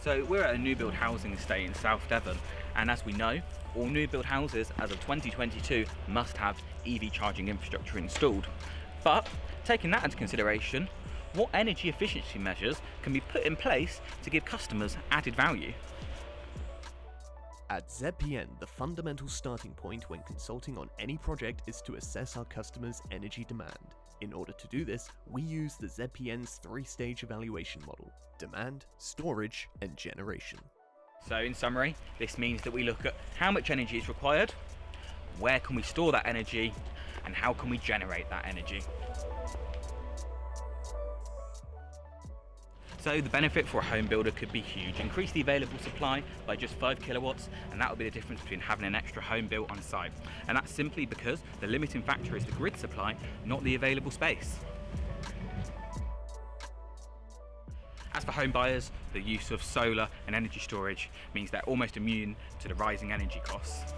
So we're at a new build housing estate in South Devon, and as we know, all new build houses as of 2022 must have EV charging infrastructure installed. But taking that into consideration, what energy efficiency measures can be put in place to give customers added value? At ZPN, the fundamental starting point when consulting on any project is to assess our customers' energy demand. In order to do this, we use the ZPN's three-stage evaluation model: demand, storage, and generation. So in summary, this means that we look at how much energy is required, where can we store that energy, and how can we generate that energy. So the benefit for a home builder could be huge. Increase the available supply by just 5 kilowatts, and that will be the difference between having an extra home built on site. And that's simply because the limiting factor is the grid supply, not the available space. As for home buyers, the use of solar and energy storage means they're almost immune to the rising energy costs.